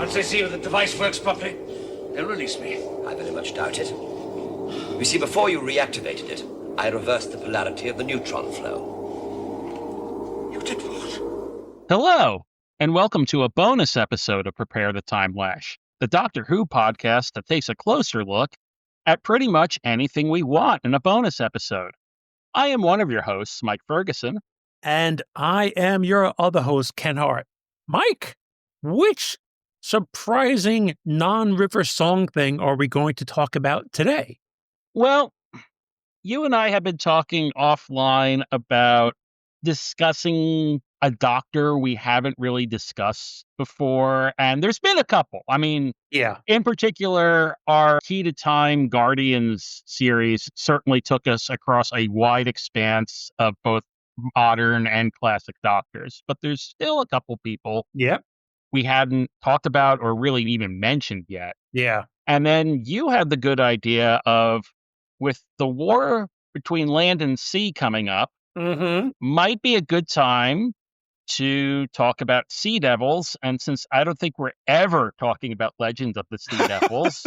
Once they see that the device works properly, they'll release me. I very much doubt it. You see, before you reactivated it, I reversed the polarity of the neutron flow. You did what? Hello, and welcome to a bonus episode of Prepare the Timelash, the Doctor Who podcast that takes a closer look at pretty much anything we want in a bonus episode. I am one of your hosts, Mike Ferguson. And I am your other host, Ken Hart. Mike, which surprising non-river song thing are we going to talk about today? Well, you and I have been talking offline about discussing a doctor we haven't really discussed before, and there's been a couple. I mean, Yeah. in particular, our Key to Time Guardians series certainly took us across a wide expanse of both modern and classic doctors, but there's still a couple people Yep. we hadn't talked about or really even mentioned yet. Yeah. And then you had the good idea of, with the war between land and sea coming up, Mm-hmm. might be a good time to talk about Sea Devils. And since I don't think we're ever talking about Legends of the Sea Devils,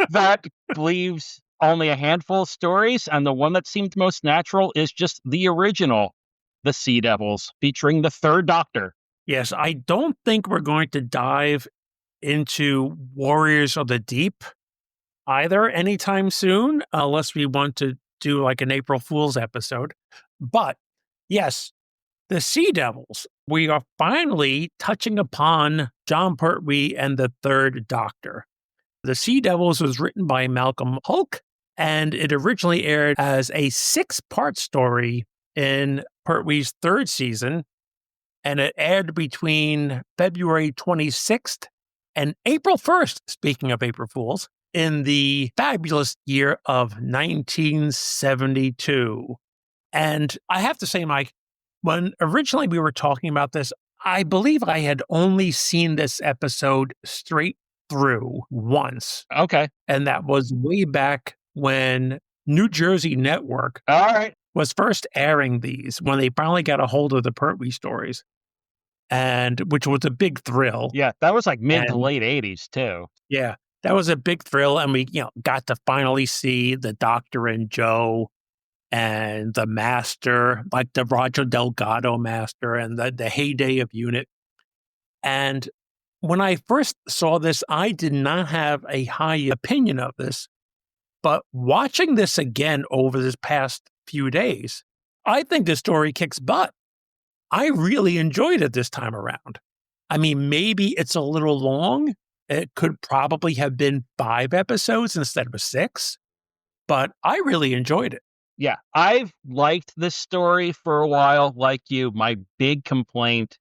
that leaves only a handful of stories. And the one that seemed most natural is just the original, The Sea Devils, featuring the third Doctor. Yes, I don't think we're going to dive into Warriors of the Deep either anytime soon, unless we want to do like an April Fool's episode. But yes, the Sea Devils, we are finally touching upon John Pertwee and the Third Doctor. The Sea Devils was written by Malcolm Hulke, and it originally aired as a 6-part story in Pertwee's third season, and it aired between February 26th and April 1st, speaking of April Fools, in the fabulous year of 1972. And I have to say, Mike, when originally we were talking about this, I believe I had only seen this episode straight through once. Okay. And that was way back when New Jersey Network All right. was first airing these, when they finally got a hold of the Pertwee stories, and which was a big thrill. Yeah, that was like mid to And- late 80s, too. Yeah, that was a big thrill. And we, got to finally see the Doctor and Joe and the Master, like the Roger Delgado Master, and the heyday of Unit. And when I first saw this, I did not have a high opinion of this. But watching this again over this past few days, I think the story kicks butt. I really enjoyed it this time around. I mean, maybe it's a little long. It could probably have been 5 episodes instead of 6, but I really enjoyed it. Yeah, I've liked this story for a while, like you. My big complaint,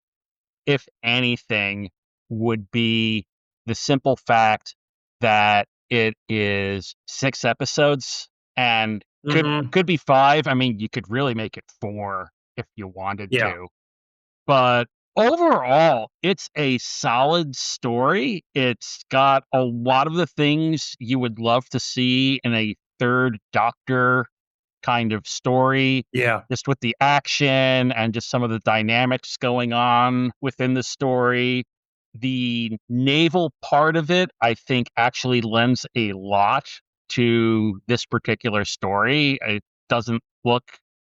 if anything, would be the simple fact that it is 6 episodes and could be 5. I mean, you could really make it 4 if you wanted Yeah. to. But overall, it's a solid story. It's got a lot of the things you would love to see in a third Doctor kind of story, Yeah. just with the action and just some of the dynamics going on within the story. The naval part of it, I think, actually lends a lot to this particular story.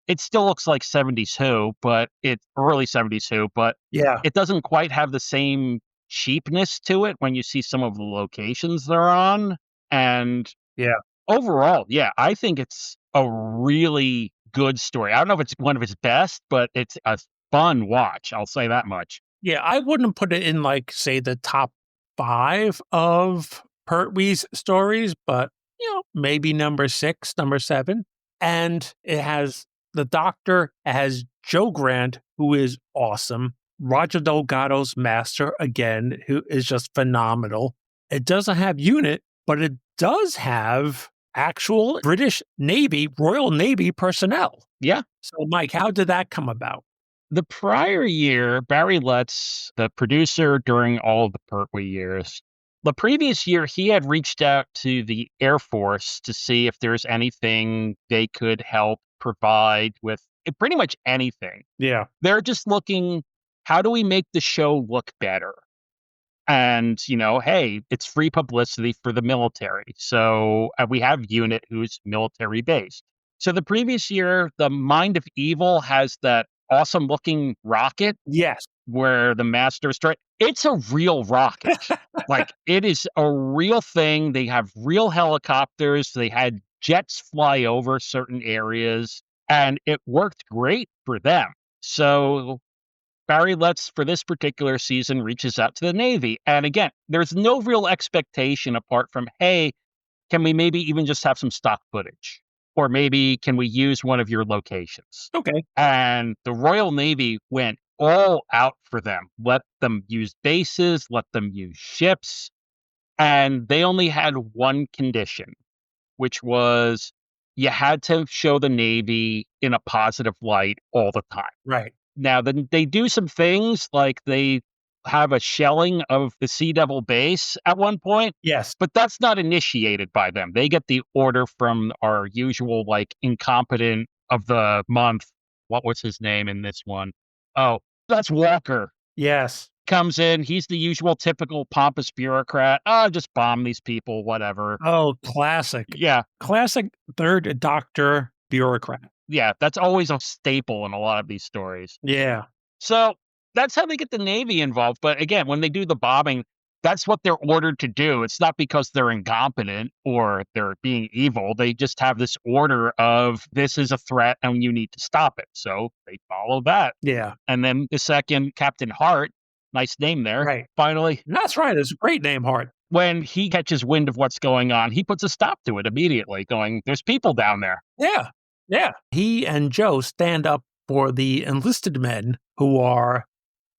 It still looks like 70s Who, but it's early 70s Who, but Yeah. it doesn't quite have the same cheapness to it when you see some of the locations they're on. And Yeah. overall, yeah, I think it's a really good story. I don't know if it's one of its best, but it's a fun watch. I'll say that much. Yeah, I wouldn't put it in, like, say, the top 5 of Pertwee's stories, but, maybe number 6, number 7. And it has the Doctor, it has Joe Grant, who is awesome. Roger Delgado's Master, again, who is just phenomenal. It doesn't have Unit, but it does have actual British Navy, Royal Navy personnel. Yeah. So, Mike, how did that come about? The prior year, Barry Letts, the producer during all of the Pertwee years, the previous year, he had reached out to the Air Force to see if there's anything they could help provide with pretty much anything. Yeah. They're just looking, how do we make the show look better? And, hey, it's free publicity for the military. So we have unit who's military based. So the previous year, the Mind of Evil has that awesome looking rocket Yes. where the master strike. It's a real rocket. Like, it is a real thing. They have real helicopters. They had jets fly over certain areas, and it worked great for them. So Barry Letts, for this particular season, reaches out to the Navy. And again, there's no real expectation apart from, hey, can we maybe even just have some stock footage? Or maybe can we use one of your locations? Okay. And the Royal Navy went all out for them, let them use bases, let them use ships. And they only had one condition, which was you had to show the Navy in a positive light all the time. Right. Now, then they do some things like they have a shelling of the Sea Devil base at one point, Yes. but that's not initiated by them. They get the order from our usual, like, incompetent of the month. What was his name in this one? Oh, that's Walker. Yes. Comes in. He's the usual typical pompous bureaucrat. Just bomb these people, whatever. Oh, classic. Yeah. Classic third doctor bureaucrat. Yeah. That's always a staple in a lot of these stories. Yeah. So that's how they get the Navy involved. But again, when they do the bombing, that's what they're ordered to do. It's not because they're incompetent or they're being evil. They just have this order of this is a threat and you need to stop it. So they follow that. Yeah. And then the second, Captain Hart, nice name there. Right. Finally, That's right. It's a great name, Hart. when he catches wind of what's going on, he puts a stop to it immediately, going, there's people down there. Yeah. Yeah. He and Joe stand up for the enlisted men who are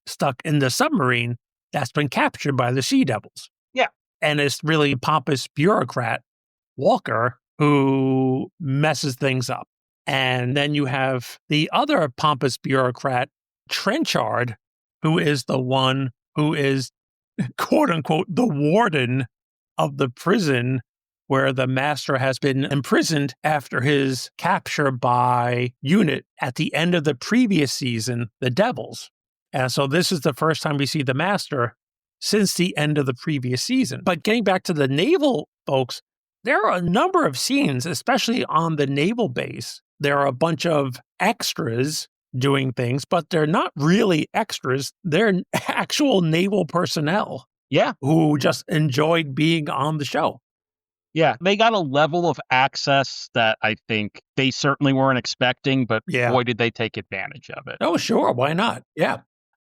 stuck in the submarine that's been captured by the Sea Devils. Yeah. And it's really pompous bureaucrat, Walker, who messes things up. And then you have the other pompous bureaucrat, Trenchard, who is the one who is, quote unquote, the warden of the prison where the master has been imprisoned after his capture by Unit at the end of the previous season, the Devils. And so this is the first time we see the master since the end of the previous season. But getting back to the naval folks, there are a number of scenes, especially on the naval base. There are a bunch of extras doing things, but they're not really extras. They're actual naval personnel. Yeah. Who just enjoyed being on the show. Yeah, they got a level of access that I think they certainly weren't expecting, but boy, did they take advantage of it. Oh, sure. Why not? Yeah.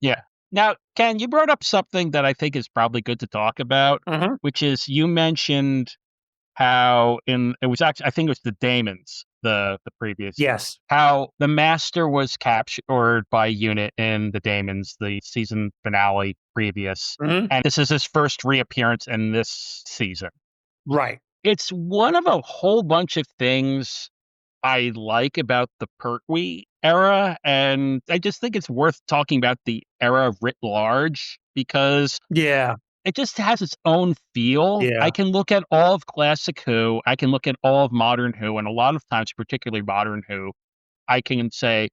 Yeah. Now, Ken, you brought up something that I think is probably good to talk about, which is you mentioned how it was actually, I think it was the Damons, the previous. Yes. How the master was captured by Unit in the Damons, the season finale previous. And this is his first reappearance in this season. Right. It's one of a whole bunch of things I like about the Pertwee era, and I just think it's worth talking about the era writ large because it just has its own feel. Yeah. I can look at all of classic Who, I can look at all of modern Who, and a lot of times, particularly modern Who, I can say,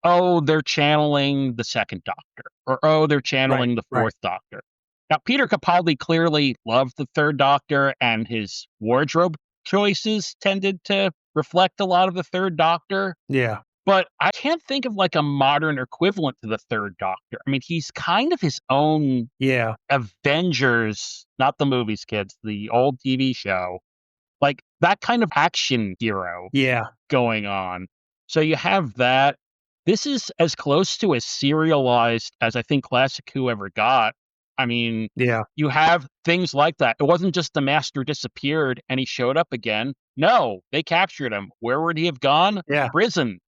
oh, they're channeling the second Doctor, or oh, they're channeling the fourth Doctor. Now, Peter Capaldi clearly loved the third Doctor, and his wardrobe choices tended to reflect a lot of the third Doctor. Yeah. But I can't think of like a modern equivalent to the third Doctor. I mean, he's kind of his own Avengers, not the movies, kids, the old TV show. Like that kind of action hero going on. So you have that. This is as close to as serialized as I think Classic Who ever got. I mean, you have things like that. It wasn't just the master disappeared and he showed up again. No, they captured him. Where would he have gone? Prison.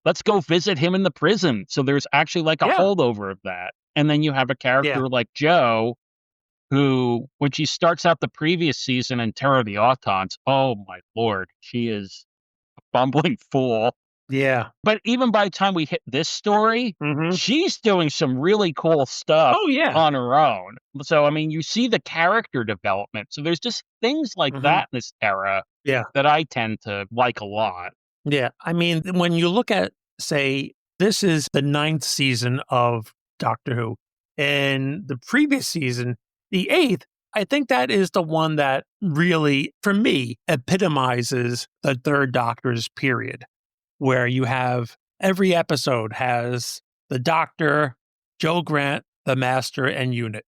Let's go visit him in the prison. So there's actually like a holdover of that. And then you have a character like Jo, who, when she starts out the previous season in Terror of the Autons, oh my Lord, she is a bumbling fool. Yeah. But even by the time we hit this story, she's doing some really cool stuff on her own. So, I mean, you see the character development. So there's just things like that in this era that I tend to like a lot. Yeah. I mean, when you look at, say, this is the 9th season of Doctor Who. In the previous season, The eighth, I think that is the one that really, for me, epitomizes the Third Doctor's period, where you have every episode has the Doctor, Joe Grant, the Master, and Unit.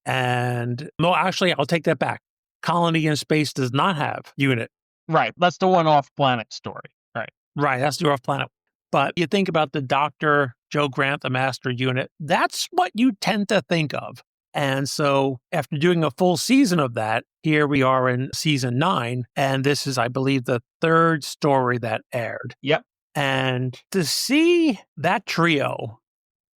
And no, actually, I'll take that back. Colony in Space does not have Unit. Right. That's the one off-planet story. Right. Right. That's the off-planet. But you think about the Doctor, Joe Grant, the Master, Unit, that's what you tend to think of. And so after doing a full season of that, here we are in season 9, and this is, I believe, the third story that aired. Yep. And to see that trio,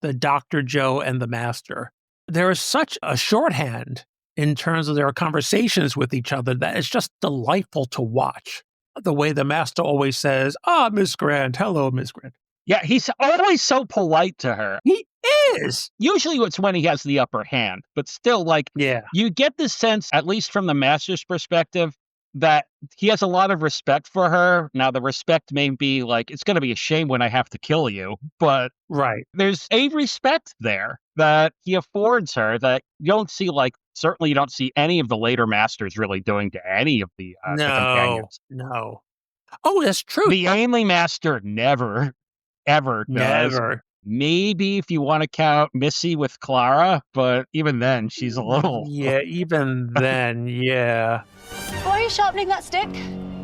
the Dr. Joe and the Master, there is such a shorthand in terms of their conversations with each other that it's just delightful to watch. The way the Master always says, Miss Grant, hello, Miss Grant. Yeah, he's always so polite to her. He is. Usually it's when he has the upper hand, but still, you get the sense, at least from the Master's perspective, that he has a lot of respect for her. Now, the respect may be it's going to be a shame when I have to kill you, but right, there's a respect there that he affords her that you don't see, certainly you don't see any of the later Masters really doing to any of the companions. No. Oh, that's true. The Ainley Master never, ever does. Never. Maybe if you want to count Missy with Clara, but even then, she's a little... Yeah, even then, yeah. Why are you sharpening that stick?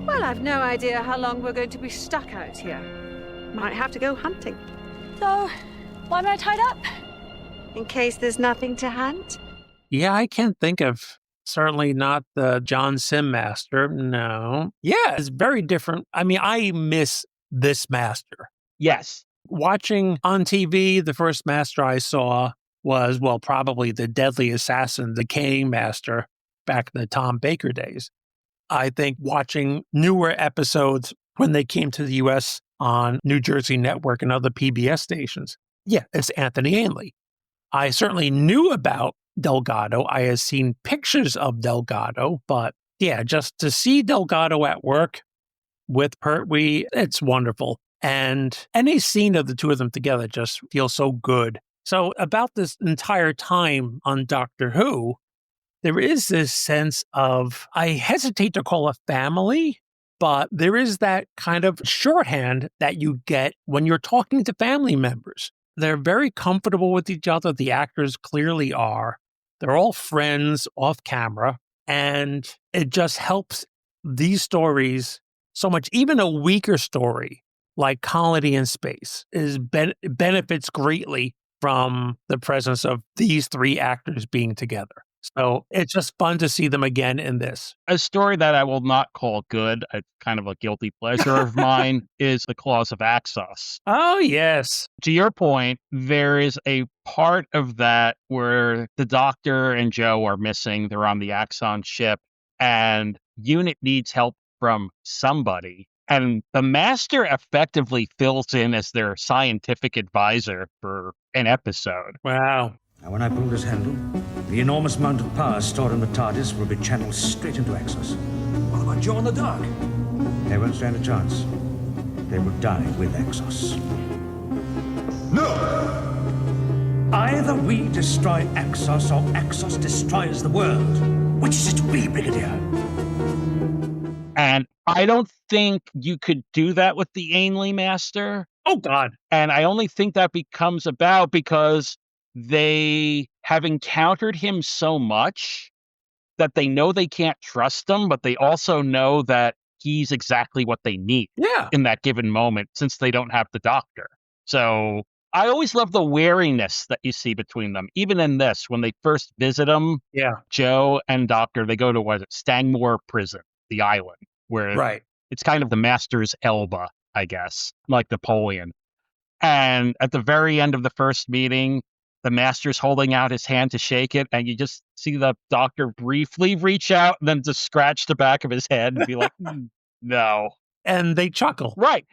Well, I've no idea how long we're going to be stuck out here. Might have to go hunting. So, why am I tied up? In case there's nothing to hunt? Yeah, I can't think of, certainly not the John Sim Master, no. Yeah, it's very different. I mean, I miss this Master. Yes. Watching on TV, the first Master I saw was, probably the Deadly Assassin, the Decaying Master, back in the Tom Baker days. I think watching newer episodes when they came to the U.S. on New Jersey Network and other PBS stations, it's Anthony Ainley. I certainly knew about Delgado. I had seen pictures of Delgado, but just to see Delgado at work with Pertwee, it's wonderful. And any scene of the two of them together just feels so good. So about this entire time on Doctor Who, there is this sense of, I hesitate to call it family, but there is that kind of shorthand that you get when you're talking to family members. They're very comfortable with each other. The actors clearly are. They're all friends off camera, and it just helps these stories so much. Even a weaker story like Colony in Space benefits greatly from the presence of these three actors being together. So it's just fun to see them again in this. A story that I will not call good, a kind of a guilty pleasure of mine, is The Claws of Axos. Oh, yes. To your point, there is a part of that where the Doctor and Joe are missing. They're on the Axon ship, and Unit needs help from somebody. And the Master effectively fills in as their scientific advisor for an episode. Wow. Now, when I pull this handle, the enormous amount of power stored in the TARDIS will be channeled straight into Axos. What about Joe in the dark? They won't stand a chance. They will die with Axos. No! Either we destroy Axos or Axos destroys the world. Which is it to be, Brigadier? And I don't think you could do that with the Ainley Master. Oh, God. And I only think that becomes about because they have encountered him so much that they know they can't trust him, but they also know that he's exactly what they need in that given moment, since they don't have the Doctor. So I always love the wariness that you see between them. Even in this, when they first visit him, Joe and Doctor, they go to, Stangmore Prison, the island, where it's kind of the Master's Elba, I guess, like Napoleon. And at the very end of the first meeting, the Master's holding out his hand to shake it, and you just see the Doctor briefly reach out and then just scratch the back of his head and be like, no. And they chuckle. Right.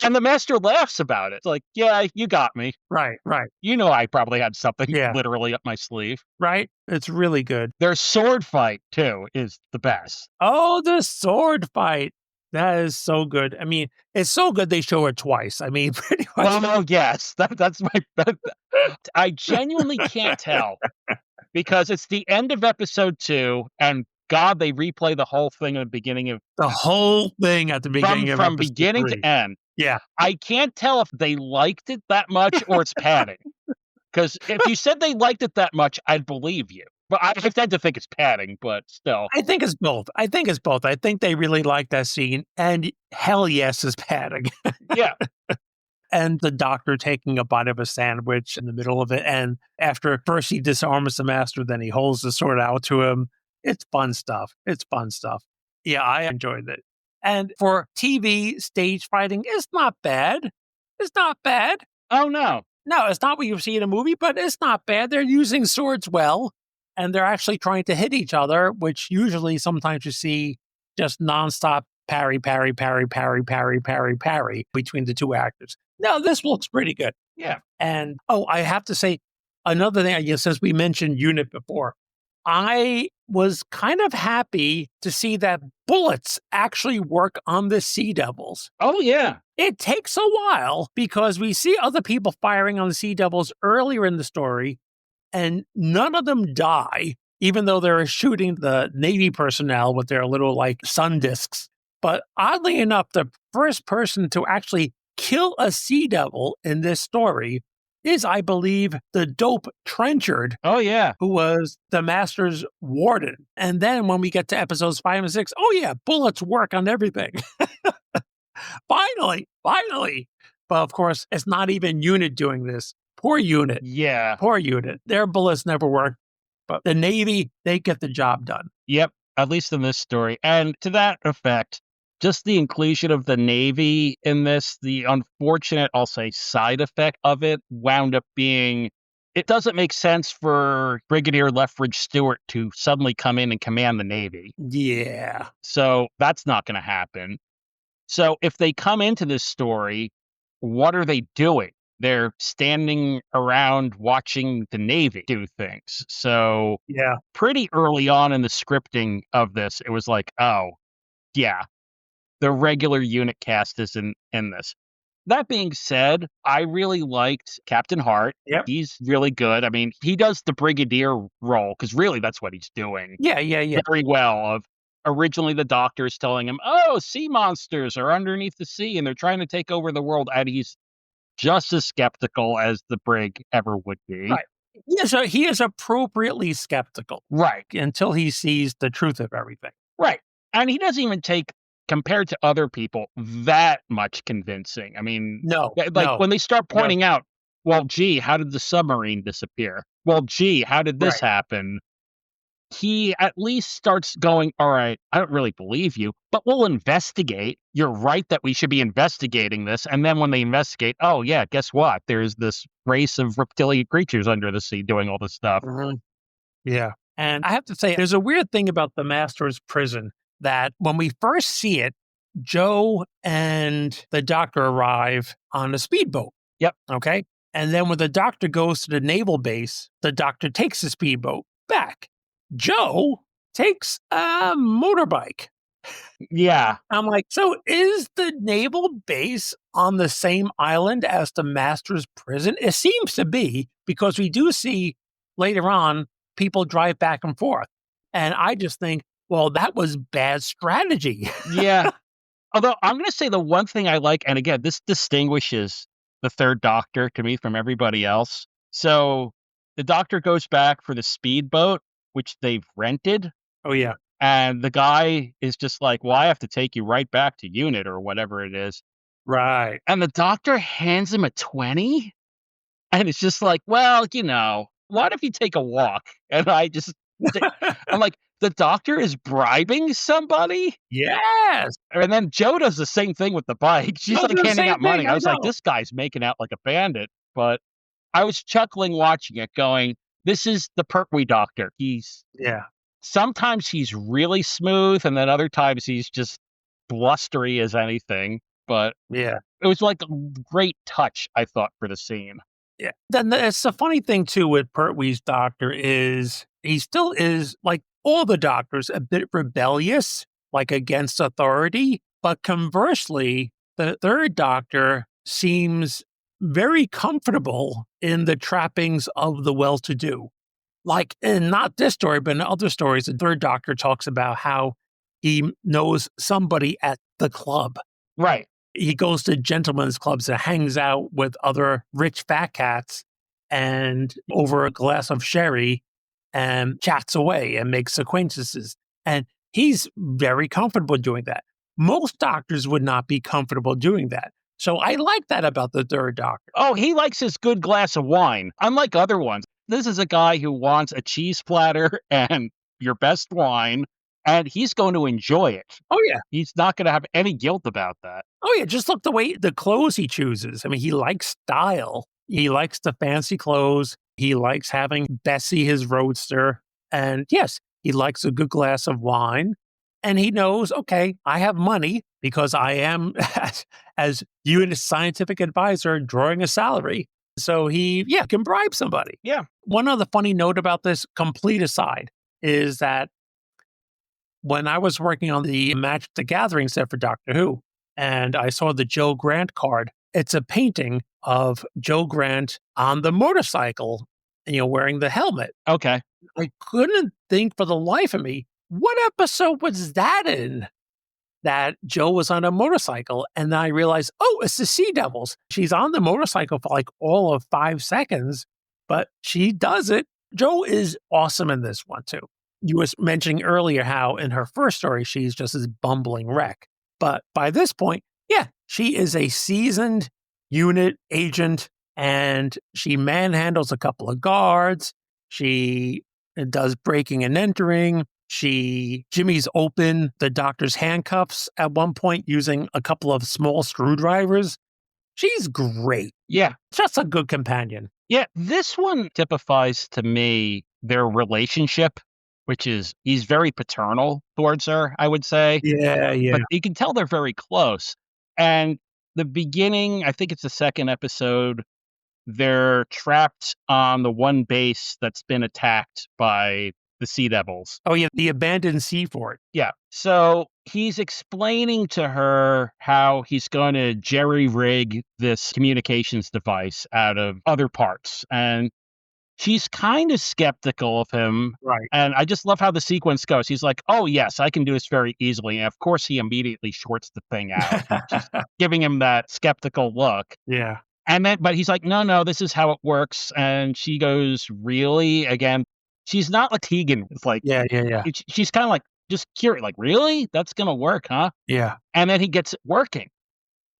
And the Master laughs about it. It's like, yeah, you got me. Right. You know I probably had something literally up my sleeve. Right. It's really good. Their sword fight, too, is the best. Oh, the sword fight. That is so good. I mean, it's so good they show it twice. I mean, pretty much. Well, yes. That's my... I genuinely can't tell because it's the end of episode 2, and God, they replay the whole thing in the beginning of The whole thing at the beginning of from episode beginning 3. to end. Yeah. I can't tell if they liked it that much or it's padding. Because if you said they liked it that much, I'd believe you. But I tend to think it's padding, but still. I think it's both. I think they really like that scene, and hell yes is padding. Yeah. And the doctor taking a bite of a sandwich in the middle of it. And after first he disarms the master, then he holds the sword out to him. It's fun stuff. Yeah, I enjoyed it. And for TV stage fighting, it's not bad. Oh, no. No, it's not what you see in a movie, but it's not bad. They're using swords well, and they're actually trying to hit each other, which usually sometimes you see just nonstop parry between the two actors. No, this looks pretty good. Yeah. And, I have to say, another thing, I guess, since we mentioned unit before, I was kind of happy to see that bullets actually work on the Sea Devils. Oh, yeah. It takes a while because we see other people firing on the Sea Devils earlier in the story, and none of them die, even though they're shooting the Navy personnel with their little, like, sun discs. But oddly enough, the first person to actually kill a Sea Devil in this story is, I believe, the dope Trenchard. Oh, yeah. Who was the Master's warden. And then when we get to episodes 5 and 6, oh yeah, bullets work on everything. Finally. But of course, it's not even Unit doing this. Poor Unit. Yeah. Poor Unit. Their bullets never work. But the Navy, they get the job done. Yep. At least in this story. And to that effect, just the inclusion of the Navy in this, the unfortunate, I'll say, side effect of it wound up being, it doesn't make sense for Brigadier Lethbridge Stewart to suddenly come in and command the Navy. Yeah. So that's not going to happen. So if they come into this story, what are they doing? They're standing around watching the Navy do things. So yeah, pretty early on in the scripting of this, it was like, oh, yeah, the regular unit cast is in this. That being said, I really liked Captain Hart. Yep. He's really good. I mean, he does the Brigadier role, because really that's what he's doing. Yeah. Very well. Of originally the doctor is telling him, oh, sea monsters are underneath the sea and they're trying to take over the world. And he's just as skeptical as the brig ever would be. Right. He is appropriately skeptical. Right. Until he sees the truth of everything. Right. And he doesn't even take, compared to other people, that much convincing. I mean, when they start pointing out, well, gee, how did the submarine disappear? Well, gee, how did this happen? He at least starts going, all right, I don't really believe you, but we'll investigate. You're right that we should be investigating this. And then when they investigate, oh, yeah, guess what? There's this race of reptilian creatures under the sea doing all this stuff. Mm-hmm. Yeah. And I have to say, there's a weird thing about the Master's prison that when we first see it, Joe and the doctor arrive on a speedboat. Yep. Okay. And then when the doctor goes to the naval base, the doctor takes the speedboat back. Joe takes a motorbike. Yeah. I'm like, so is the naval base on the same island as the Master's prison? It seems to be, because we do see later on people drive back and forth. And I just think, well, that was bad strategy. Yeah. Although I'm going to say the one thing I like, and again, this distinguishes the third Doctor to me from everybody else. So the Doctor goes back for the speedboat, which they've rented. Oh, yeah. And the guy is just like, well, I have to take you right back to unit or whatever it is. Right. And the Doctor hands him a 20. And it's just like, well, what if you take a walk? And I'm like, the Doctor is bribing somebody? Yes. And then Joe does the same thing with the bike. She's like handing out money. I was like, this guy's making out like a bandit. But I was chuckling watching it going, this is the Pertwee Doctor. Sometimes he's really smooth, and then other times he's just blustery as anything. But yeah, it was like a great touch, I thought, for the scene. Yeah. Then it's the funny thing, too, with Pertwee's Doctor is he still is, like all the Doctors, a bit rebellious, like against authority. But conversely, the third Doctor seems very comfortable in the trappings of the well-to-do. Like in not this story, but in other stories, the third Doctor talks about how he knows somebody at the club. Right. He goes to gentlemen's clubs and hangs out with other rich fat cats and over a glass of sherry and chats away and makes acquaintances. And he's very comfortable doing that. Most doctors would not be comfortable doing that. So I like that about the third Doctor. Oh, he likes his good glass of wine, unlike other ones. This is a guy who wants a cheese platter and your best wine, and he's going to enjoy it. Oh, yeah. He's not going to have any guilt about that. Oh, yeah. Just look the way the clothes he chooses. I mean, he likes style. He likes the fancy clothes. He likes having Bessie, his roadster. And yes, he likes a good glass of wine. And he knows, okay, I have money because I am, as unit scientific advisor, drawing a salary. So he, can bribe somebody. Yeah. One other funny note about this, complete aside, is that when I was working on the Magic the Gathering set for Doctor Who, and I saw the Joe Grant card, it's a painting of Joe Grant on the motorcycle, wearing the helmet. Okay. I couldn't think for the life of me, what episode was that in? That Joe was on a motorcycle, and then I realized, oh, it's the Sea Devils. She's on the motorcycle for like all of 5 seconds, but she does it. Joe is awesome in this one too. You was mentioning earlier how in her first story, she's just this bumbling wreck. But by this point, she is a seasoned unit agent, and she manhandles a couple of guards. She does breaking and entering. She jimmies open the Doctor's handcuffs at one point using a couple of small screwdrivers. She's great. Yeah. Just a good companion. Yeah. This one typifies to me their relationship, which is he's very paternal towards her, I would say. Yeah. But you can tell they're very close. And the beginning, I think it's the second episode, they're trapped on the one base that's been attacked by the Sea Devils. Oh, yeah, the abandoned sea fort. Yeah. So he's explaining to her how he's going to jerry-rig this communications device out of other parts. And she's kind of skeptical of him. Right. And I just love how the sequence goes. He's like, oh, yes, I can do this very easily. And of course, he immediately shorts the thing out, just giving him that skeptical look. Yeah. And then, but he's like, no, this is how it works. And she goes, really? Again, she's not like Tegan. It's like, Yeah. she's kind of like, just curious, like, really? That's going to work, huh? Yeah. And then he gets it working.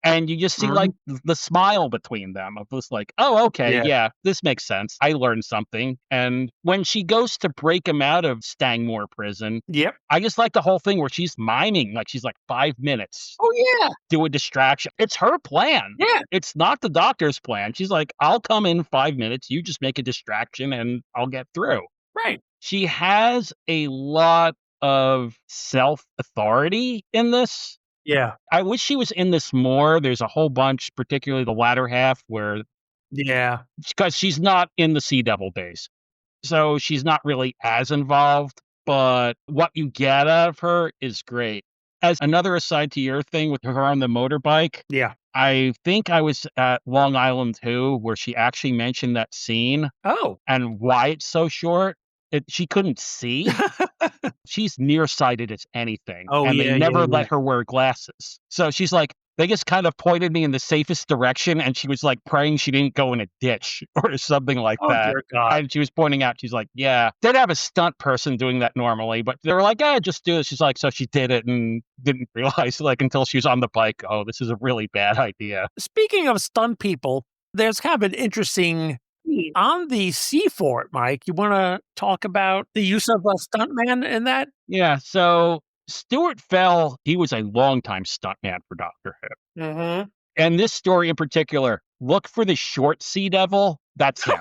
And you just see like the smile between them of just like, oh, okay, yeah, this makes sense. I learned something. And when she goes to break him out of Stangmore prison, I just like the whole thing where she's miming, like she's like 5 minutes. Oh, yeah. Do a distraction. It's her plan. Yeah. It's not the Doctor's plan. She's like, I'll come in 5 minutes. You just make a distraction and I'll get through. Right. She has a lot of self-authority in this. Yeah. I wish she was in this more. There's a whole bunch, particularly the latter half, where because she's not in the Sea Devil base. So she's not really as involved, but what you get out of her is great. As another aside to your thing with her on the motorbike, I think I was at Long Island 2 where she actually mentioned that scene. Oh. And why it's so short. She couldn't see. She's nearsighted as anything. Oh, and yeah, they never yeah. let her wear glasses. So she's like, they just kind of pointed me in the safest direction. And she was like praying she didn't go in a ditch or something like that. Dear God. And she was pointing out, she's like, yeah, they'd have a stunt person doing that normally. But they were like, just do it. She's like, so she did it and didn't realize like until she was on the bike, oh, this is a really bad idea. Speaking of stunt people, there's kind of an interesting on the Sea Fort, Mike. You want to talk about the use of a stuntman in that? Yeah, so Stuart Fell, he was a longtime stuntman for Doctor Who. Mm-hmm. And this story in particular, look for the short Sea Devil. That's him.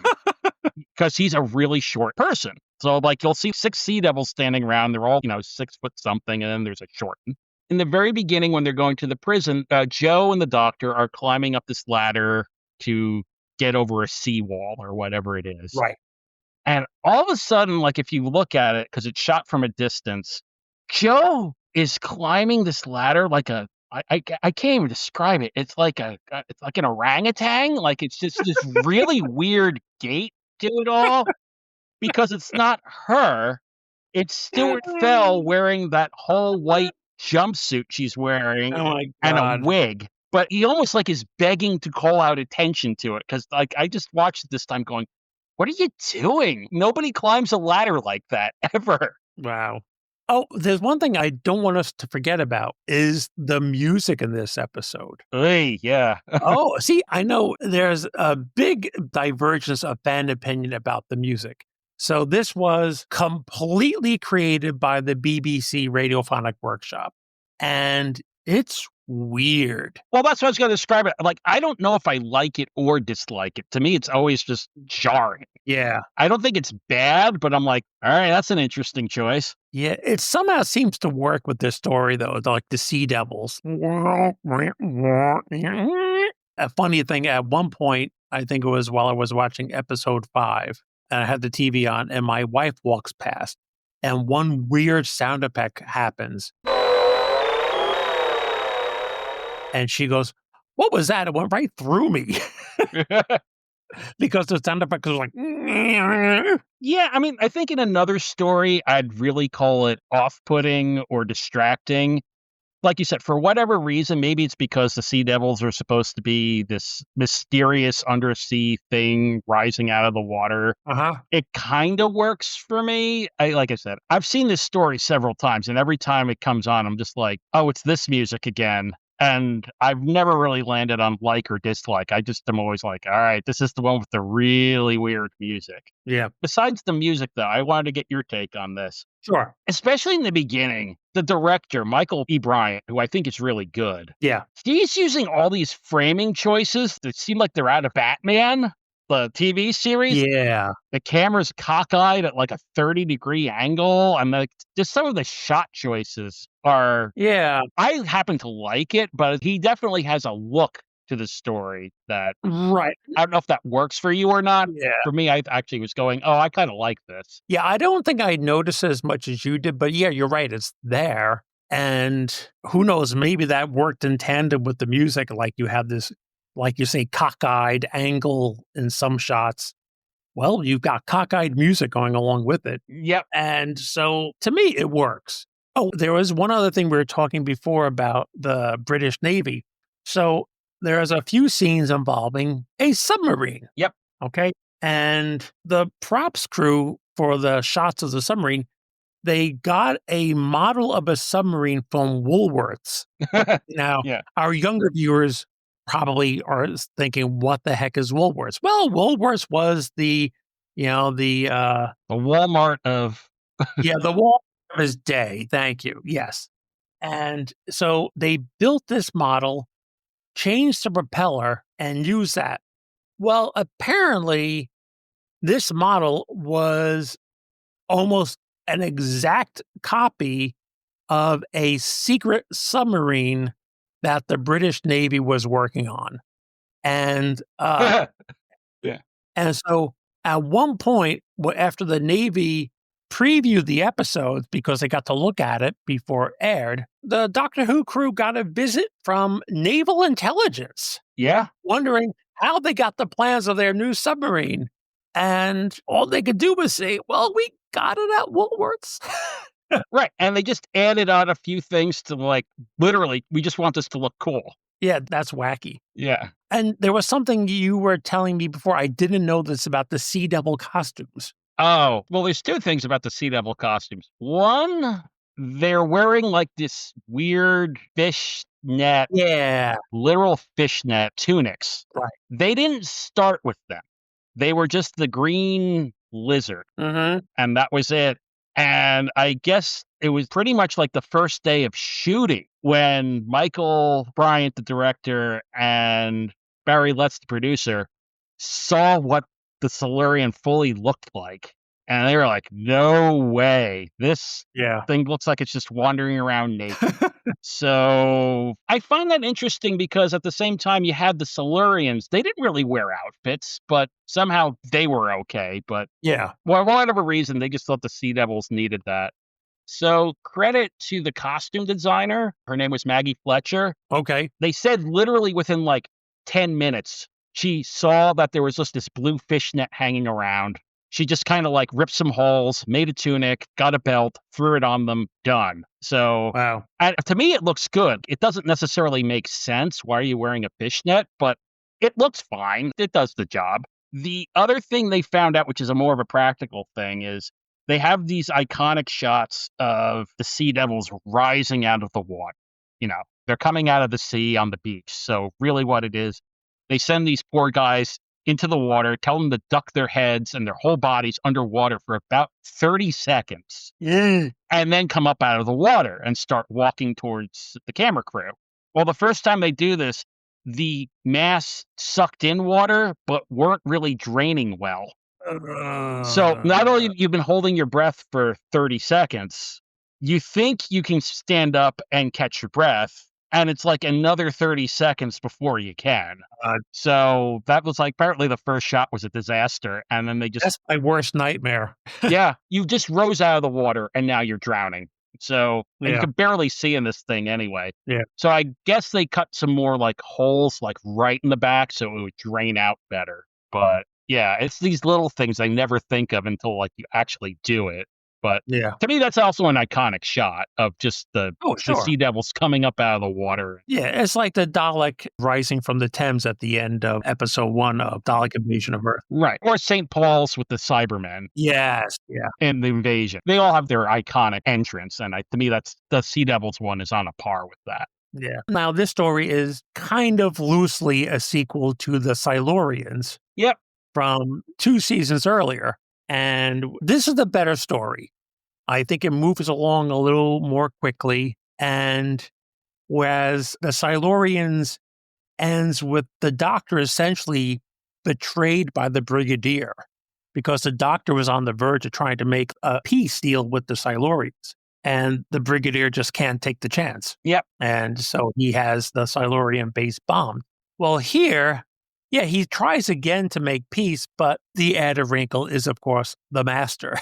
Because he's a really short person. So, like, you'll see 6 Sea Devils standing around. They're all, 6 foot something, and then there's a short one. In the very beginning, when they're going to the prison, Joe and the Doctor are climbing up this ladder to get over a seawall or whatever it is. Right. And all of a sudden, like if you look at it, because it's shot from a distance, Joe is climbing this ladder like I can't even describe it. It's like an orangutan. Like it's just this really weird gait to it all. because it's not her. It's Stuart Fell wearing that whole white jumpsuit she's wearing Oh my and a God. wig. But he almost like is begging to call out attention to it because like I just watched it this time going, what are you doing? Nobody climbs a ladder like that ever. Wow. Oh, there's one thing I don't want us to forget about is the music in this episode. Hey, yeah. Oh, see, I know there's a big divergence of fan opinion about the music. So this was completely created by the BBC Radiophonic Workshop, and it's weird. Well, that's what I was going to describe it. Like, I don't know if I like it or dislike it. To me, it's always just jarring. Yeah. I don't think it's bad, but I'm like, all right, that's an interesting choice. Yeah, it somehow seems to work with this story, though, like the Sea Devils. A funny thing, at one point, I think it was while I was watching episode 5, and I had the TV on, and my wife walks past, and one weird sound effect happens. And she goes, "What was that?" It went right through me because the sound effect was like, Yeah, I mean, I think in another story, I'd really call it off-putting or distracting. Like you said, for whatever reason, maybe it's because the Sea Devils are supposed to be this mysterious undersea thing rising out of the water. It kind of works for me. Like I said, I've seen this story several times, and every time it comes on, I'm just like, oh, it's this music again. And I've never really landed on like or dislike. I just am always like, all right, this is the one with the really weird music. Yeah, Besides the music, though, I wanted to get your take on this. sure. Especially in the beginning, the director, Michael E. Bryant, who I think is really good, Yeah. he's using all these framing choices that seem like they're out of Batman, the TV series. Yeah. The camera's cockeyed at like a 30-degree angle. I'm like, just some of the shot choices are. Yeah. I happen to like it, but he definitely has a look to the story that Right. I don't know if that works for you or not. Yeah. For me, I actually was going, oh, I kind of like this. Yeah, I don't think I noticed as much as you did, but yeah, you're right. It's there. And who knows, maybe that worked in tandem with the music. Like you have this, like you say, cockeyed angle in some shots. Well, you've got cockeyed music going along with it. Yep. And so to me, it works. Oh, there was one other thing we were talking before about the British Navy. So there's a few scenes involving a submarine. Yep. Okay. And the props crew for the shots of the submarine, they got a model of a submarine from Woolworths. Now, Yeah. our younger viewers probably are thinking, what the heck is Woolworths? Well, Woolworths was the Walmart of. yeah, the Walmart of his day. Thank you. Yes. And so they built this model, changed the propeller, and used that. Well, apparently, this model was almost an exact copy of a secret submarine that the British Navy was working on. And Yeah. and so at one point, after the Navy previewed the episodes because they got to look at it before it aired, the Doctor Who crew got a visit from naval intelligence, Yeah. wondering how they got the plans of their new submarine. And all they could do was say, well, we got it at Woolworths. Right. And they just added on a few things to like, literally, we just want this to look cool. Yeah, that's wacky. Yeah. And there was something you were telling me before. I didn't know this about the Sea Devil costumes. Oh, well, there's two things about the Sea Devil costumes. One, they're wearing like this weird fishnet, Yeah. literal fishnet tunics. Right. They didn't start with them. They were just the green lizard, Mm-hmm. and that was it. And I guess it was pretty much like the first day of shooting when Michael Bryant, the director, and Barry Letts, the producer, saw what the Silurian fully looked like. And they were like, no way. This Yeah. thing looks like it's just wandering around naked. So I find that interesting because at the same time you had the Silurians. They didn't really wear outfits, but somehow they were okay. But Yeah. for whatever reason, they just thought the Sea Devils needed that. So credit to the costume designer. Her name was Maggie Fletcher. Okay. They said literally within like 10 minutes, she saw that there was just this blue fishnet hanging around. She just kind of like ripped some holes, made a tunic, got a belt, threw it on them, done. So Wow. to me, it looks good. It doesn't necessarily make sense. Why are you wearing a fishnet? But it looks fine. It does the job. The other thing they found out, which is a more of a practical thing, is they have these iconic shots of the sea devils rising out of the water. You know, they're coming out of the sea on the beach. So really what it is, they send these poor guys into the water, tell them to duck their heads and their whole bodies underwater for about 30 seconds. Yeah. And then come up out of the water and start walking towards the camera crew. Well, the first time they do this, the masks sucked in water, but weren't really draining well. So not only you've been holding your breath for 30 seconds, you think you can stand up and catch your breath, and it's like another 30 seconds before you can. So that was like, apparently the first shot was a disaster, and then they just... That's my worst nightmare. Yeah, you just rose out of the water, and now you're drowning. So and you Yeah. can barely see in this thing anyway. Yeah. So I guess they cut some more like holes like right in the back so it would drain out better. But yeah, it's these little things I never think of until like you actually do it. But Yeah. to me, that's also an iconic shot of just the sure. sea devils coming up out of the water. Yeah, it's like the Dalek rising from the Thames at the end of episode 1 of Dalek Invasion of Earth. Right. Or St. Paul's with the Cybermen. Yes, yeah. And the invasion. They all have their iconic entrance. And to me, that's the Sea Devils one is on a par with that. Yeah. Now, this story is kind of loosely a sequel to the Silurians. Yep. From 2 seasons earlier. And this is the better story. I think it moves along a little more quickly. And whereas the Silurians ends with the Doctor essentially betrayed by the Brigadier because the Doctor was on the verge of trying to make a peace deal with the Silurians. And the Brigadier just can't take the chance. Yep. And so he has the Silurian base bombed. Well, here, yeah, he tries again to make peace, but the added wrinkle is, of course, the Master.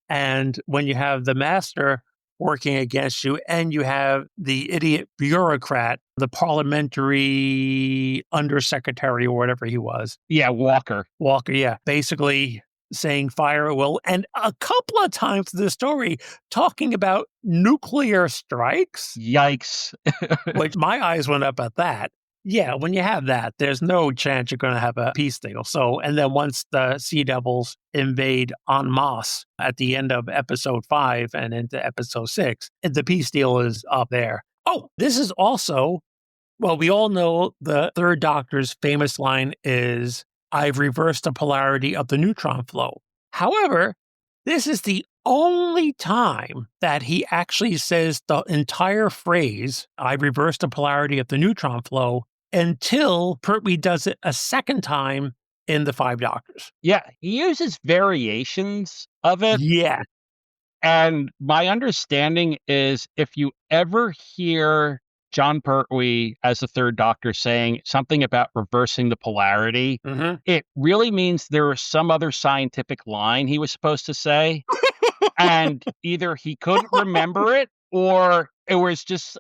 And when you have the Master working against you and you have the idiot bureaucrat, the parliamentary undersecretary or whatever he was. Yeah, Walker. Walker, yeah. Basically saying fire at will. And a couple of times in the story talking about nuclear strikes. Yikes. Which my eyes went up at that. Yeah, when you have that, there's no chance you're going to have a peace deal. So, and then once the Sea Devils invade en masse at the end of episode 5 and into episode 6, the peace deal is up there. Oh, this is also, well, we all know the Third Doctor's famous line is, "I've reversed the polarity of the neutron flow." However, this is the only time that he actually says the entire phrase, "I've reversed the polarity of the neutron flow," until Pertwee does it a second time in the 5 Doctors. Yeah, he uses variations of it. Yeah. And my understanding is if you ever hear John Pertwee as the Third Doctor saying something about reversing the polarity, it really means there was some other scientific line he was supposed to say. And either he couldn't remember it or it was just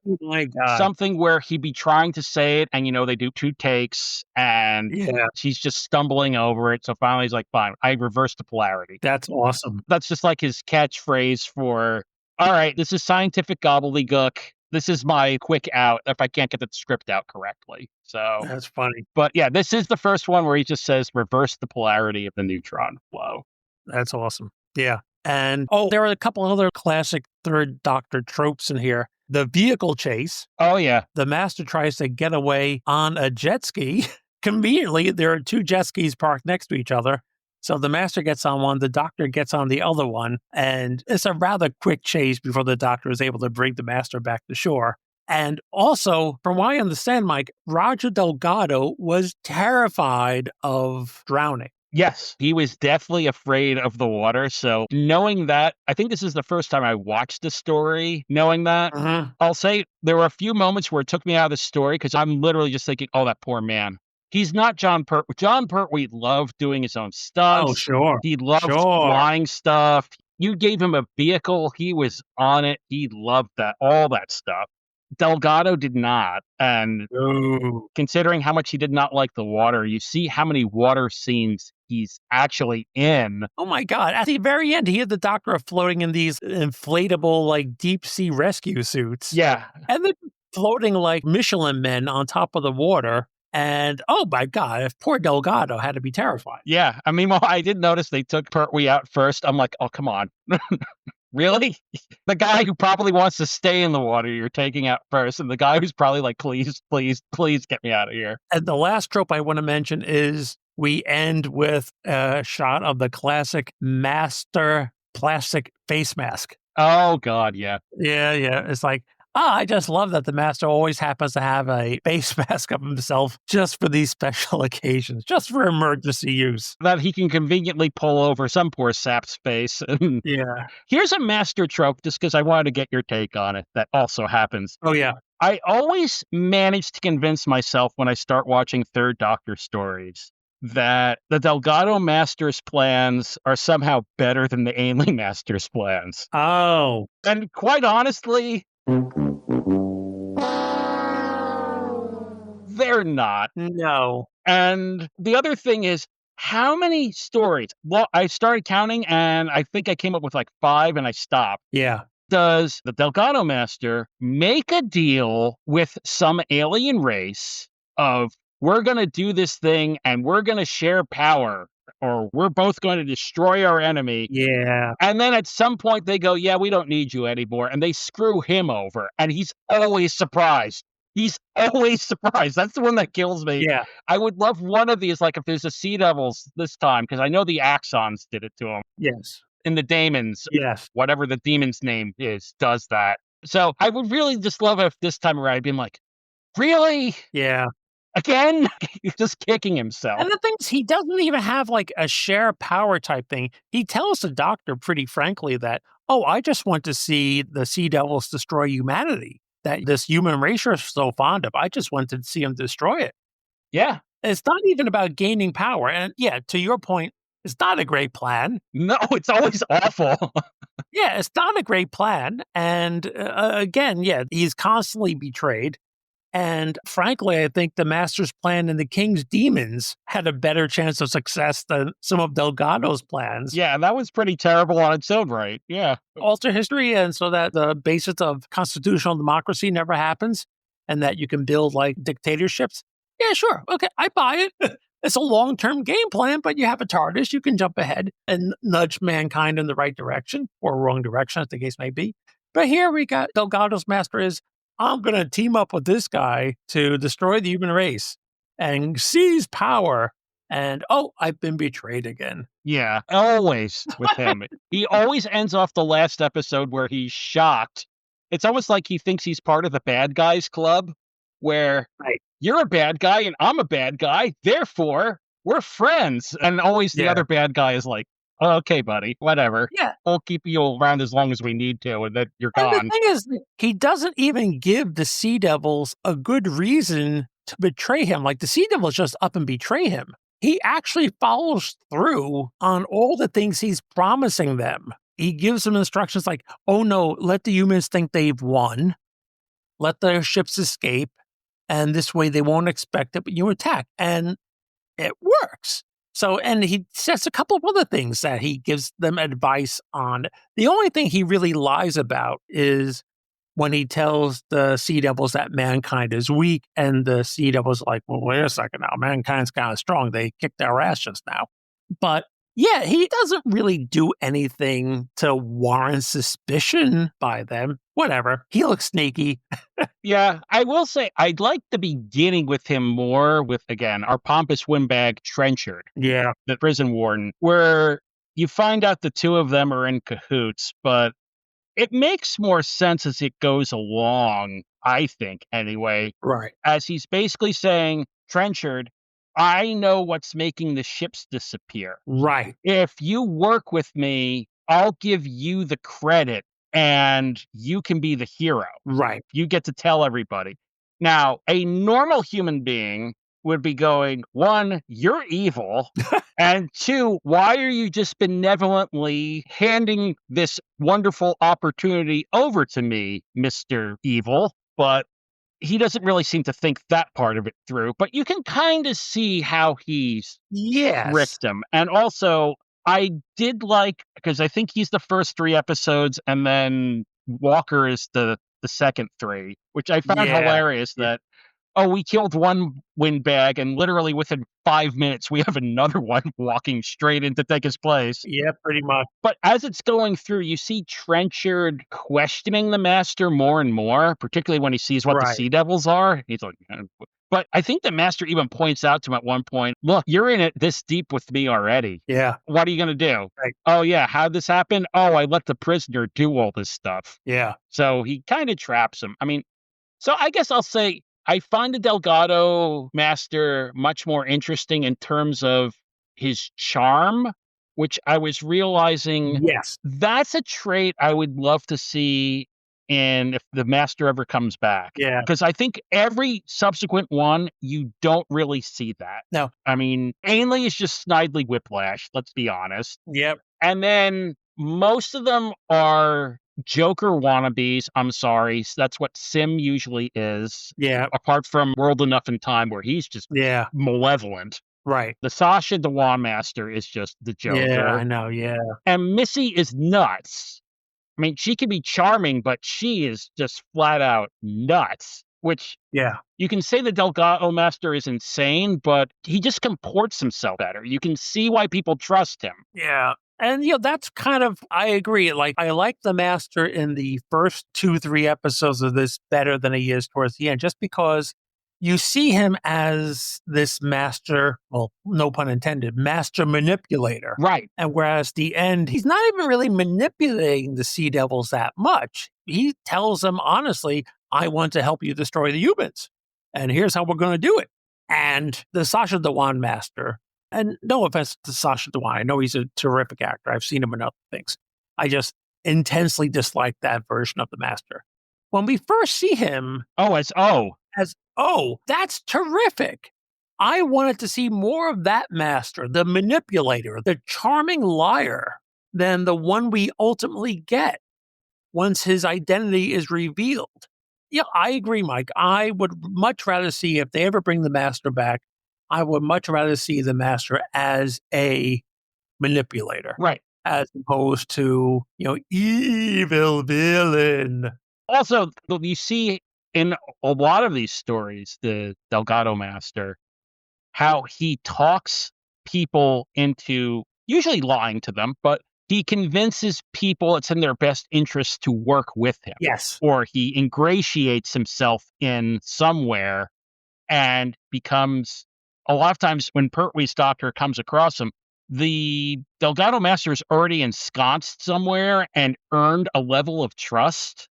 something where he'd be trying to say it and, you know, they do 2 takes and he's just stumbling over it. So finally he's like, fine, I reversed the polarity. That's awesome. That's just like his catchphrase for, all right, this is scientific gobbledygook. This is my quick out if I can't get the script out correctly. So that's funny. But yeah, this is the first one where he just says, reverse the polarity of the neutron flow. That's awesome. Yeah. And, there are a couple other classic Third Doctor tropes in here. The vehicle chase. Oh, yeah. The Master tries to get away on a jet ski. Conveniently, there are 2 jet skis parked next to each other. So the Master gets on one, the Doctor gets on the other one, and it's a rather quick chase before the Doctor is able to bring the Master back to shore. And also, from what I understand, Mike, Roger Delgado was terrified of drowning. Yes, he was definitely afraid of the water. So knowing that, I think this is the first time I watched the story, knowing that, I'll say there were a few moments where it took me out of the story because I'm literally just thinking, oh, that poor man. He's not John Pertwee. John Pertwee loved doing his own stuff. Oh, sure. He loved flying stuff. You gave him a vehicle. He was on it. He loved that, all that stuff. Delgado did not. And Ooh. considering how much he did not like the water, you see how many water scenes he's actually in. Oh my God. At the very end, he had the doctor floating in these inflatable, like deep sea rescue suits. Yeah. And then floating like Michelin men on top of the water. And oh my God, if poor Delgado had to be terrified. Yeah. I mean, well, I did notice they took Pertwee out first. I'm like, oh, come on. Really? The guy who probably wants to stay in the water, you're taking out first. And the guy who's probably like, please, please, please get me out of here. And the last trope I want to mention is we end with a shot of the classic master plastic face mask. Oh, God, yeah. Yeah. It's like, I just love that the master always happens to have a face mask of himself just for these special occasions, just for emergency use. That he can conveniently pull over some poor sap's face. Yeah. Here's a master trope, just because I wanted to get your take on it, that also happens. Oh, yeah. I always manage to convince myself when I start watching Third Doctor stories that the Delgado Master's plans are somehow better than the Ainley Master's plans. Oh. And quite honestly, they're not. No. And the other thing is, how many stories? Well, I started counting and I think I came up with like 5 and I stopped. Yeah. Does the Delgado Master make a deal with some alien race of, we're going to do this thing and we're going to share power, or we're both going to destroy our enemy? Yeah. And then at some point they go, yeah, we don't need you anymore. And they screw him over. And he's always surprised. He's always surprised. That's the one that kills me. Yeah. I would love one of these, like if there's a Sea Devils this time, because I know the Axons did it to him. Yes. In the Daemons, Yes. whatever the demon's name is, does that. So I would really just love if this time around I'd been like, really? Yeah. Again? He's just kicking himself. And the thing is, he doesn't even have like a share power type thing. He tells the doctor pretty frankly that, oh, I just want to see the Sea Devils destroy humanity, that this human race you're so fond of. I just wanted to see them destroy it. Yeah. It's not even about gaining power. And yeah, to your point, it's not a great plan. No, it's always awful. Yeah, it's not a great plan. And again, yeah, he's constantly betrayed. And frankly, I think the Master's plan and the King's demons had a better chance of success than some of Delgado's plans. Yeah, that was pretty terrible on its own right. Yeah. Alter history, and so that the basis of constitutional democracy never happens, and that you can build like dictatorships. Yeah, sure. Okay, I buy it. It's a long-term game plan, but you have a TARDIS. You can jump ahead and nudge mankind in the right direction or wrong direction, as the case may be. But here we got Delgado's master is, I'm going to team up with this guy to destroy the human race and seize power. And, oh, I've been betrayed again. Yeah, always with him. He always ends off the last episode where he's shocked. It's almost like he thinks he's part of the bad guys club, where you're a bad guy and I'm a bad guy, therefore we're friends. And always the other bad guy is like, oh, okay, buddy, whatever. Yeah. We'll keep you around as long as we need to, and then you're And gone. the thing is, he doesn't even give the Sea Devils a good reason to betray him. Like, the Sea Devils just up and betray him. He actually follows through on all the things he's promising them. He gives them instructions like, oh no, let the humans think they've won. Let their ships escape. And this way they won't expect it, but you attack. And it works. So, and he says a couple of other things that he gives them advice on. The only thing he really lies about is when he tells the Sea Devils that mankind is weak, and the Sea Devils are like, well, wait a second now, mankind's kind of strong. They kicked our ass just now. But yeah, he doesn't really do anything to warrant suspicion by them. Whatever. He looks sneaky. Yeah, I will say I'd like the beginning with him more with, again, our pompous windbag Trenchard. Yeah. The prison warden, where you find out the two of them are in cahoots, but it makes more sense as it goes along, I think, anyway. Right. As he's basically saying, Trenchard, I know what's making the ships disappear. Right. If you work with me, I'll give you the credit and you can be the hero. Right. You get to tell everybody. Now, a normal human being would be going, 1, you're evil. And 2, why are you just benevolently handing this wonderful opportunity over to me, Mr. Evil? but he doesn't really seem to think that part of it through. But you can kind of see how he's Yes. tricked him. And also, I did like, because I think he's the first 3 episodes, and then Walker is the second 3, which I found Yeah. hilarious that, oh, we killed one windbag, and literally within 5 minutes, we have another one walking straight in to take his place. Yeah, pretty much. But as it's going through, you see Trenchard questioning the Master more and more, particularly when he sees what the Right. Sea Devils are. He's like, but I think the Master even points out to him at one point, look, you're in it this deep with me already. Yeah. What are you going to do? Right. Oh, yeah. How'd this happen? Oh, I let the prisoner do all this stuff. Yeah. So he kind of traps him. I mean, so I guess I'll say I find the Delgado Master much more interesting in terms of his charm, which I was realizing Yes. that's a trait I would love to see in if the Master ever comes back. Yeah. Because I think every subsequent one, you don't really see that. No. I mean, Ainley is just Snidely Whiplash, let's be honest. Yep. And then most of them are Joker wannabes. I'm sorry. That's what Sim usually is. Yeah. Apart from World Enough in Time, where he's just Yeah. malevolent. Right. The Sasha Dewan Master is just the Joker. Yeah, I know. Yeah. And Missy is nuts. I mean, she can be charming, but she is just flat out nuts, which Yeah. you can say the Delgado Master is insane, but he just comports himself better. You can see why people trust him. Yeah. And, that's kind of, I agree. Like, I like the Master in the first 2-3 episodes of this better than he is towards the end, just because you see him as this master, well, no pun intended, master manipulator. Right. And whereas the end, he's not even really manipulating the Sea Devils that much. He tells them honestly, I want to help you destroy the humans. And here's how we're going to do it. And the Sasha Dewan Master, and no offense to Sasha Dewan, I know he's a terrific actor. I've seen him in other things. I just intensely dislike that version of the Master. When we first see him as that's terrific. I wanted to see more of that Master, the manipulator, the charming liar, than the one we ultimately get once his identity is revealed. Yeah, I agree, Mike. I would much rather see, if they ever bring the Master back, I would much rather see the Master as a manipulator. Right. As opposed to, evil villain. Also, you see in a lot of these stories, the Delgado Master, how he talks people into usually lying to them, but he convinces people it's in their best interest to work with him. Yes. Or he ingratiates himself in somewhere and becomes, a lot of times when Pertwee's doctor comes across him, the Delgado Master is already ensconced somewhere and earned a level of trust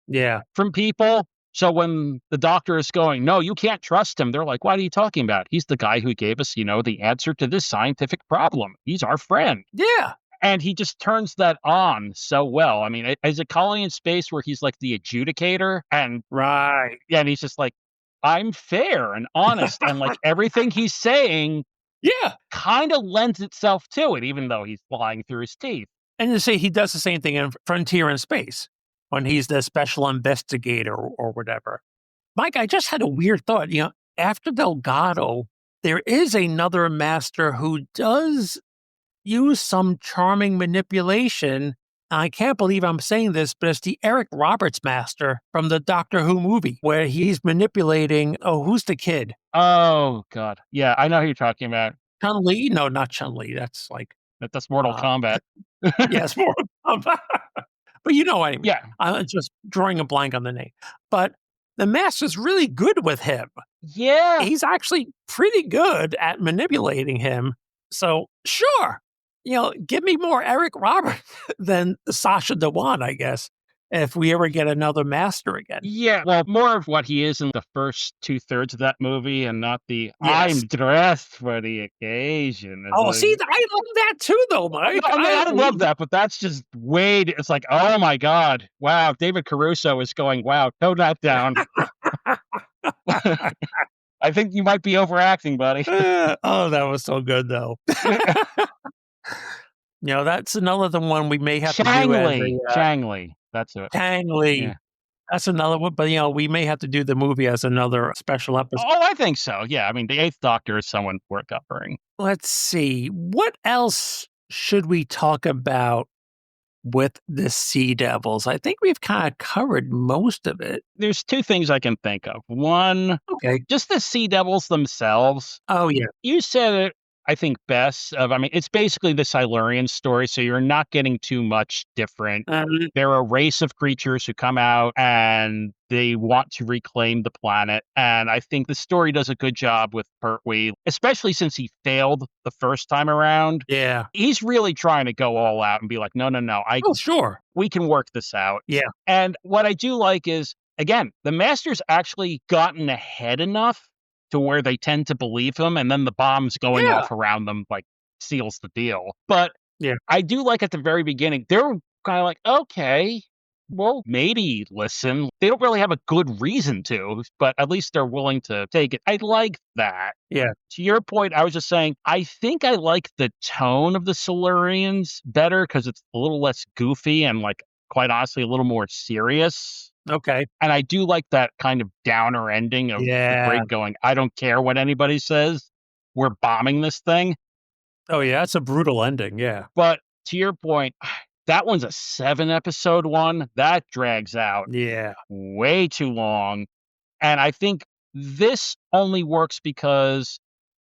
from people. So when the doctor is going, no, you can't trust him, they're like, what are you talking about? He's the guy who gave us, the answer to this scientific problem. He's our friend. Yeah. And he just turns that on so well. I mean, is it Colony in Space where he's like the adjudicator? And right. Yeah, and he's just like, I'm fair and honest. And like everything he's saying kind of lends itself to it, even though he's lying through his teeth. And you see, he does the same thing in Frontier in Space, when he's the special investigator or whatever. Mike, I just had a weird thought. After Delgado, there is another Master who does use some charming manipulation. I can't believe I'm saying this, but it's the Eric Roberts Master from the Doctor Who movie, where he's manipulating, who's the kid? Oh, God. Yeah, I know who you're talking about. Chun-Li? No, not Chun-Li. That's like... That's Mortal Kombat. Yes, Mortal Kombat. But you know what I mean. Yeah. I'm just drawing a blank on the name. But the Master's really good with him. Yeah. He's actually pretty good at manipulating him. So, sure, give me more Eric Roberts than Sasha Dewan, I guess, if we ever get another Master again. Yeah, well, more of what he is in the first 2/3 of that movie and not the, I'm dressed for the occasion. See, I love that too, though, Mike. I love that, but that's just it's like, oh my God, wow, David Caruso is going, wow, tone that down. I think you might be overacting, buddy. That was so good, though. That's another one we may have to do. Chang Lee. That's it. Chang Lee. Yeah. That's another one, but we may have to do the movie as another special episode. Oh, I think so. Yeah, I mean, the Eighth Doctor is someone worth covering. Let's see. What else should we talk about with the Sea Devils? I think we've kind of covered most of it. There's two things I can think of. One, Okay. just the Sea Devils themselves. Oh, yeah. You said it, I think, best. It's basically the Silurian story, so you're not getting too much different. They're a race of creatures who come out and they want to reclaim the planet. And I think the story does a good job with Pertwee, especially since he failed the first time around. Yeah. He's really trying to go all out and be like, no, Oh, sure. we can work this out. Yeah. And what I do like is, again, the Master's actually gotten ahead enough to where they tend to believe him, and then the bombs going off around them seals the deal. But I do like at the very beginning, they're kind of like, okay, well, maybe listen. They don't really have a good reason to, but at least they're willing to take it. I like that. Yeah. To your point, I was just saying, I think I like the tone of the Silurians better because it's a little less goofy and, quite honestly, a little more serious. Okay. And I do like that kind of downer ending of the brig going, I don't care what anybody says. We're bombing this thing. Oh, yeah. That's a brutal ending. Yeah. But to your point, that one's a 7-episode one. That drags out way too long. And I think this only works because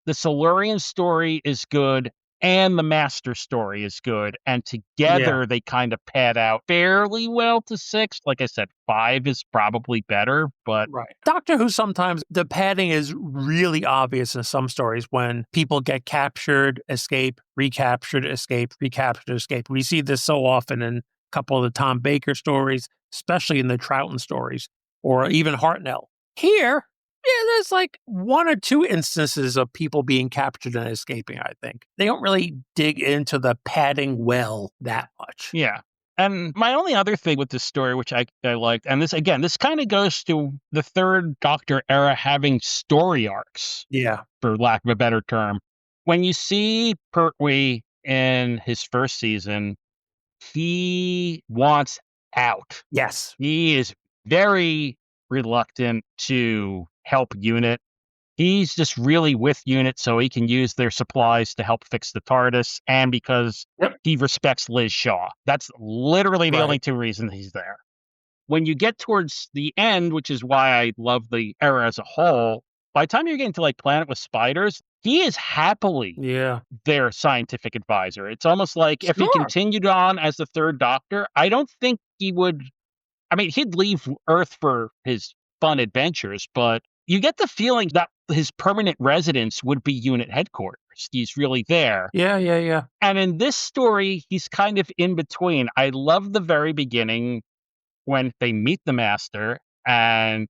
the Silurian story is good and the Master story is good. And together they kind of pad out fairly well to 6. Like I said, 5 is probably better, but right. Doctor Who, sometimes the padding is really obvious in some stories when people get captured, escape, recaptured, escape, recaptured, escape. We see this so often in a couple of the Tom Baker stories, especially in the Troughton stories, or even Hartnell. Here, there's 1 or 2 instances of people being captured and escaping, I think. They don't really dig into the padding well that much. Yeah. And my only other thing with this story, which I liked, and this kind of goes to the Third Doctor era having story arcs. Yeah. For lack of a better term. When you see Pertwee in his first season, he wants out. Yes. He is very reluctant to help UNIT. He's just really with UNIT so he can use their supplies to help fix the TARDIS, and because he respects Liz Shaw. That's literally the only 2 reasons he's there. When you get towards the end, which is why I love the era as a whole, by the time you're getting to Planet with Spiders, he is happily their scientific advisor. It's almost like if he continued on as the Third Doctor, I don't think he would. I mean, he'd leave Earth for his fun adventures, but you get the feeling that his permanent residence would be UNIT headquarters. He's really there. Yeah. And in this story, he's kind of in between. I love the very beginning when they meet the Master and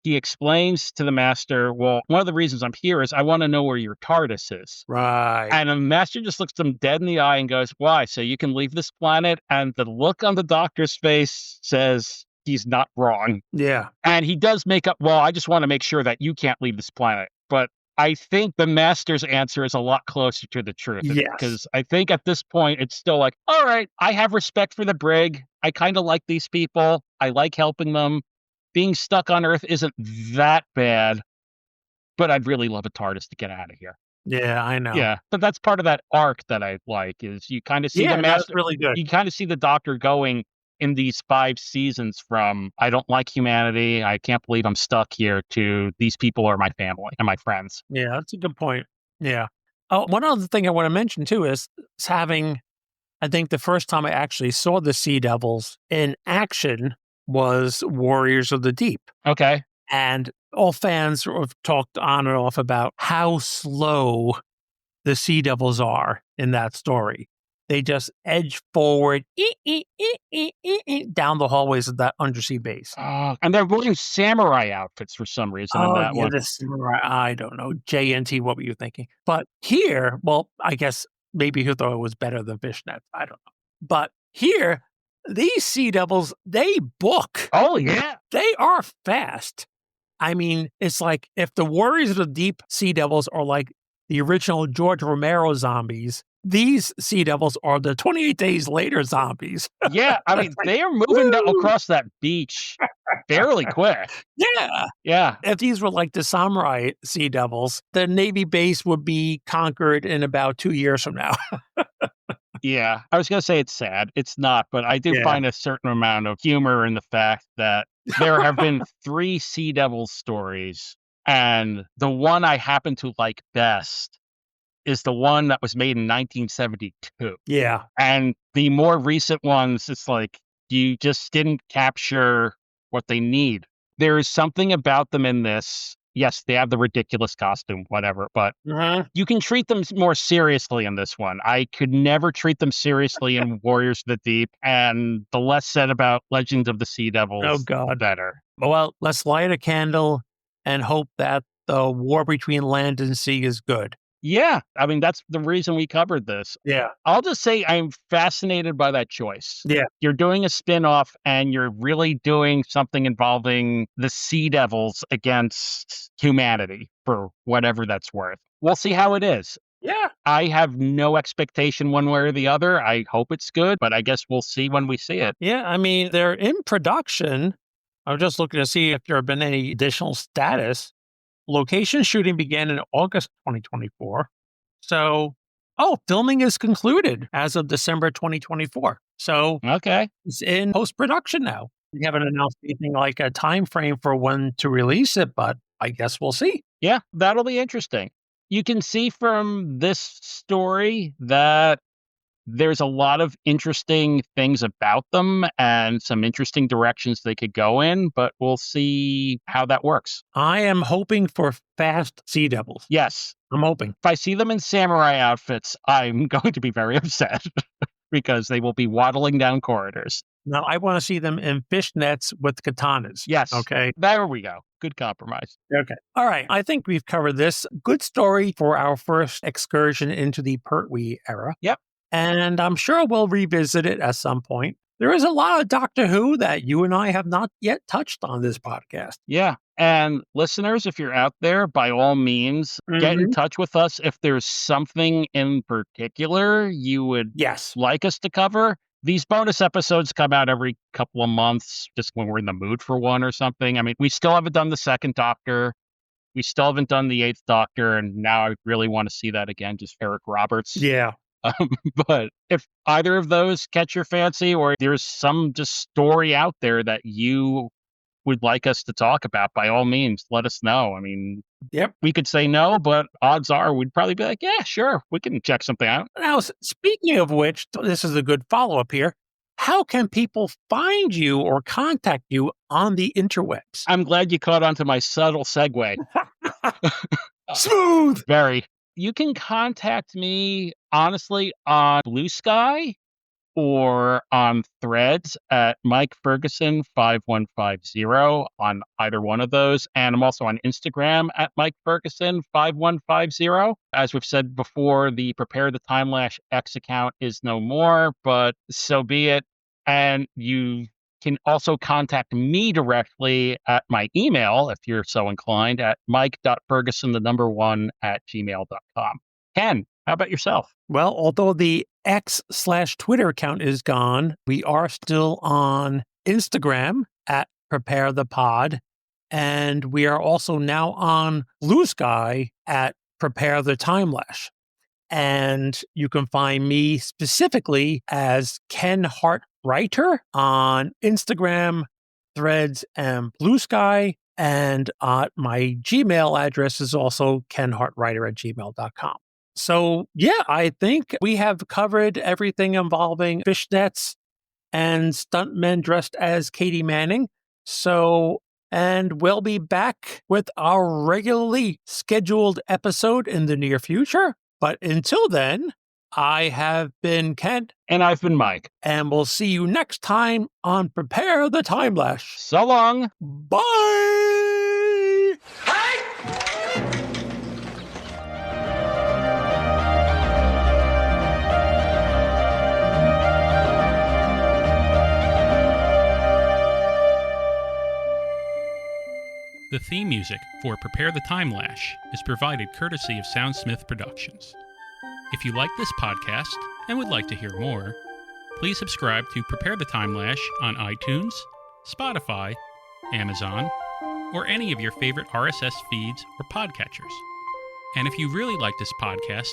he explains to the Master, well, one of the reasons I'm here is I want to know where your TARDIS is. Right. And the Master just looks him dead in the eye and goes, why? So you can leave this planet? And the look on the Doctor's face says he's not wrong. Yeah. And he does make up, well, I just want to make sure that you can't leave this planet. But I think the Master's answer is a lot closer to the truth. Yes. Because I think at this point, it's still like, all right, I have respect for the brig. I kind of like these people. I like helping them. Being stuck on Earth isn't that bad, but I'd really love a TARDIS to get out of here. Yeah, I know. Yeah, but that's part of that arc that I like, is you kind of see the Master. That's really good. You kind of see the Doctor going in these 5 seasons from, I don't like humanity, I can't believe I'm stuck here, to these people are my family and my friends. Yeah, that's a good point. Yeah. Oh, one other thing I want to mention too is having, I think the first time I actually saw the Sea Devils in action was Warriors of the Deep. Okay. And all fans have talked on and off about how slow the Sea Devils are in that story. They just edge forward down the hallways of that undersea base. And they're wearing samurai outfits for some reason in that one. The samurai, I don't know. JNT, what were you thinking? But here, well, I guess maybe he thought it was better than Fishnets. I don't know. But here, these Sea Devils, they book. Oh, yeah. They are fast. I mean, it's like if the Warriors of the Deep Sea Devils are like the original George Romero zombies. These Sea Devils are the 28 Days Later zombies. Yeah, I mean, they are moving across that beach fairly quick. Yeah. Yeah. If these were like the samurai Sea Devils, the Navy base would be conquered in about 2 years from now. Yeah. I was going to say it's sad. It's not, but I do Yeah. find a certain amount of humor in the fact that there have been 3 Sea Devil stories, and the one I happen to like best is the one that was made in 1972. Yeah. And the more recent ones, it's like you just didn't capture what they need. There is something about them in this. Yes, they have the ridiculous costume, whatever, but you can treat them more seriously in this one. I could never treat them seriously in Warriors of the Deep, and the less said about Legends of the Sea Devils, Oh, God. the better. Well, let's light a candle and hope that the war between land and sea is good. Yeah, I mean, that's the reason we covered this. Yeah. I'll just say I'm fascinated by that choice. Yeah. You're doing a spin-off and you're really doing something involving the Sea Devils against humanity for whatever that's worth. We'll see how it is. Yeah. I have no expectation one way or the other. I hope it's good, but I guess we'll see when we see it. Yeah. I mean, they're in production. I'm just looking to see if there have been any additional status. Location shooting began in August 2024. So, filming is concluded as of December 2024. So, Okay. it's in post-production now. We haven't announced anything like a time frame for when to release it, but I guess we'll see. Yeah, that'll be interesting. You can see from this story that there's a lot of interesting things about them and some interesting directions they could go in, but we'll see how that works. I am hoping for fast Sea Devils. Yes. I'm hoping. If I see them in samurai outfits, I'm going to be very upset because they will be waddling down corridors. Now, I want to see them in fishnets with katanas. Yes. Okay. There we go. Good compromise. Okay. All right. I think we've covered this. Good story for our first excursion into the Pertwee era. Yep. And I'm sure we'll revisit it at some point. There is a lot of Doctor Who that you and I have not yet touched on this podcast. Yeah. And listeners, if you're out there, by all means, get in touch with us if there's something in particular you would like us to cover. These bonus episodes come out every couple of months, just when we're in the mood for one or something. I mean, we still haven't done the second Doctor. We still haven't done the eighth Doctor. And now I really want to see that again, just Eric Roberts. Yeah. But if either of those catch your fancy, or there's some just story out there that you would like us to talk about, by all means, let us know. I mean, we could say no, but odds are we'd probably be like, yeah, sure, we can check something out. Now, speaking of which, this is a good follow-up here. How can people find you or contact you on the interwebs? I'm glad you caught on to my subtle segue. Smooth! Very. You can contact me, honestly, on Blue Sky or on Threads at Mike Ferguson 5150 on either one of those. And I'm also on Instagram at Mike Ferguson 5150. As we've said before, the Prepare the Timelash X account is no more, but so be it. And you can also contact me directly at my email, if you're so inclined, at mike.ferguson1@gmail.com. Ken, how about yourself? Well, although the X/Twitter account is gone, we are still on Instagram at Prepare the Pod. And we are also now on Blue Sky at Prepare the Timelash. And you can find me specifically as Ken Hart Writer on Instagram, Threads, and Blue Sky. And my Gmail address is also kenhartwriter@gmail.com. So, yeah, I think we have covered everything involving fishnets and stuntmen dressed as Katie Manning. So, and we'll be back with our regularly scheduled episode in the near future. But until then, I have been Kent. And I've been Mike. And we'll see you next time on Prepare the Timelash. So long. Bye! The theme music for Prepare the Timelash is provided courtesy of Soundsmith Productions. If you like this podcast and would like to hear more, please subscribe to Prepare the Timelash on iTunes, Spotify, Amazon, or any of your favorite RSS feeds or podcatchers. And if you really like this podcast,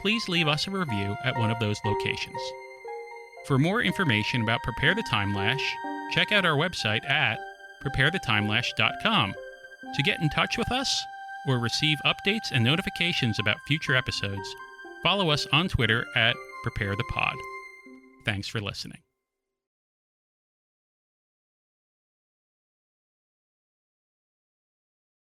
please leave us a review at one of those locations. For more information about Prepare the Timelash, check out our website at preparethetimelash.com. To get in touch with us or receive updates and notifications about future episodes, follow us on Twitter at PrepareThePod. Thanks for listening.